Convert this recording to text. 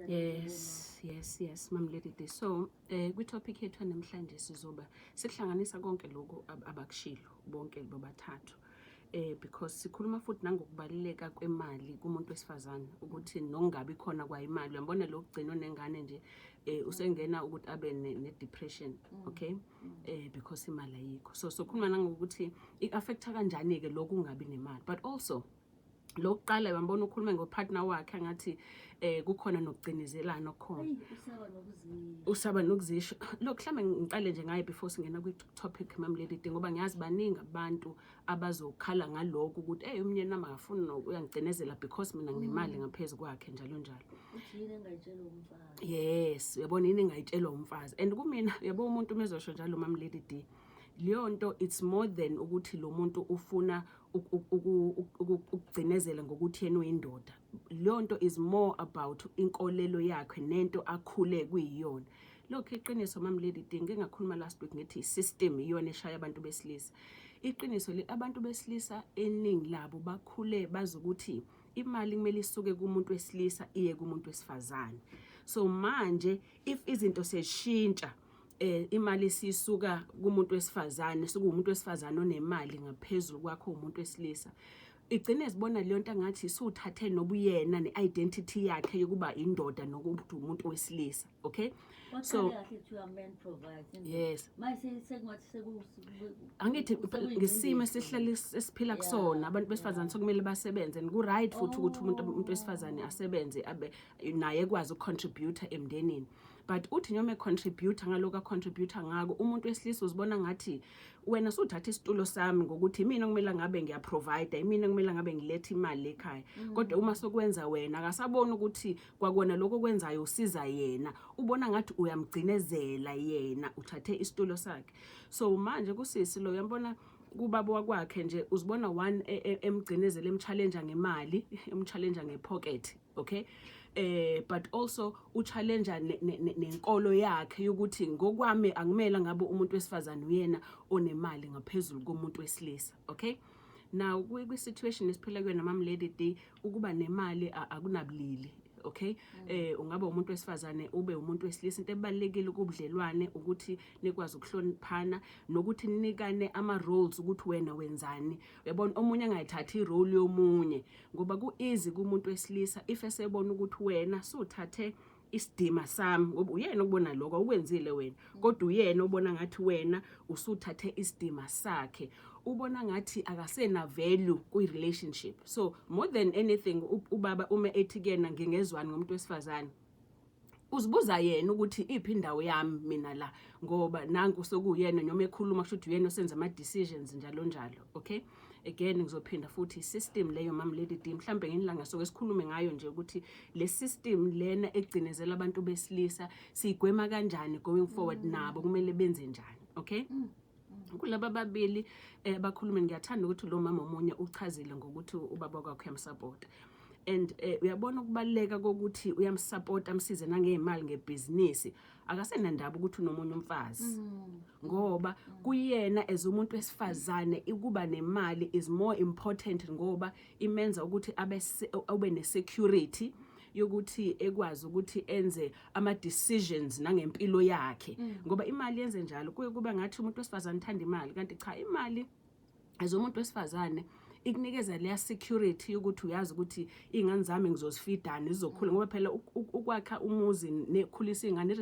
Yes, Mama Lady. So, kwi-topic yethu namhlanje sizoba sihlanganisa konke lokho abakushilo bonke bobathathu. Because sikhuluma futhi nangokubaluleka kwemali kumuntu wesifazane ukuthi nokungabi khona kwa imali. Uyabona lo kugcina nengane nje usengena ukuthi abe ne-depression, okay? Because imali ayikho. So sokhuluma nangokuthi i-affecta kanjani ke lokungabi nemali. But also lokuqala uyabona ukhuluma ngopartner wakhe ngathi kukhona nokugcinizelana okukhona. Usaba nokuzisho. Look mhlambe ngiqale nje ngaye before singena kwi-topic Mama Lady ngoba ngiyazi baningi abantu abazokhala ngalokho ukuthi umnyeni nami akafuni uyangigcinezela because mina nginemali ngaphezulu kwakhe njalo njalo. Yini engayitshela umfazi? Yes, uyabona yini engayitshela umfazi. And kumina yabo umuntu mezosho njalo Mama Lady leyo nto it's more than ukuthi lo muntu ufuna ukugcinezela ngokuthi yena uyindoda. Leyo nto is more about inkolelo yakhe nento akhule kuyiyona. Lokho iqiniso Mama Lady ngeke ngakhuluma last week ngithi system iyona eshaya abantu besilisa. Iqiniso le abantu besilisa eningi labo bakhule bazukuthi imali kumele isuke kumuntu wesilisa iye kumuntu wesifazane. So manje if izinto seshintsha imali sisuka kumuntu wesifazane sekumuntu wesifazane onemali ngaphezulu kwakho umuntu wesilisa igcine sibona leyo nto ngathi isuthathe nobuyena neidentity yakhe yokuba indoda nokuthi umuntu wesilisa, okay? So men provide. Yes. Mayise angithi ngisimo esihlala esiphila kusona abantu besifazane sokumele basebenze and ku right futhi ukuthi umuntu wesifazane asebenze abe naye ekwazi ucontribute emndenini. But uthi noma contribute ngaloko contribute ngako umuntu wesilisa uzibona ngathi wena suthatha isitulo sami ngokuthi mina kumele ngabe ngiya provide mina kumele ngabe ngilethe imali ekhaya. Kodwa uma sokwenza wena akasabona ukuthi kwakona lokho kwenzayo usiza yena ubona ngathi uyamgcinezela yena uthathe isitulo sakhe. So manje kusisi lo uyabona kubaba wakwakhe nje uzibona one emgcinezela emchallenge ngemali emchallenge ngepocket, okay? But also uchallenge nenkolo yakhe ukuthi ngokwami angimela ngabe umuntu wesifazane uyena onemali ngaphezulu komuntu wesilisa, okay? Now kwi situation esiphila kuyona Mama Lady ukuba nemali akunabulili, okay? Ungaba umuntu wesifazane ube umuntu wesilisa into ebalekile kubudlelwane ukuthi nikwazi ukuhloniphana nokuthi ninikane ama roles ukuthi wena wenzani. Uyabona omunye angayithatha irole yomunye ngoba ku easy kumuntu wesilisa if esebona ukuthi wena suthathe isidima sami ngoba uyena ubona lokho ukwenzile wena kodwa uyena ubona ngathi wena usuthathe isidima sakhe ubona ngathi akasena value kwi relationship. So more than anything ubaba uma ethi kena ngingezwani ngomuntu wesifazane uzibuza yena ukuthi iphi indawo yami mina la ngoba nanku sokuyena noma ekhuluma kusho uyena osenza ama decisions njalo njalo, okay? Again ngizophinda futhi system leyo Mama Lady mhlambe ngenilanga soke sikhulume ngayo nje ukuthi le system lena egcinezela abantu besilisa sigwema kanjani going forward nabo kumele benze njani, okay? Kulaba babili bakhulume ngiyathanda ukuthi lo mama omunye uchazile ngokuthi ubaba wakhe uyamsupport. And uyabona ukubaleka kokuthi uyamsupport amsize nangezimali ngebusiness akasenandaba ukuthi unomunye umfazi ngoba kuyena as umuntu wesifazane ukuba nemali is more important ngoba imenza ukuthi abe ne security yokuthi ekwazi ukuthi enze ama decisions nangempilo yakhe ngoba imali yenze njalo kuye kuba ngathi umuntu wesifazane uthanda imali kanti cha imali as umuntu wesifazane ikunikeza leya security ukuthi uyazi ukuthi ingane zami ngizozifidana zizokhula ngoba phela ukwakha umuzi nekhulisa ingane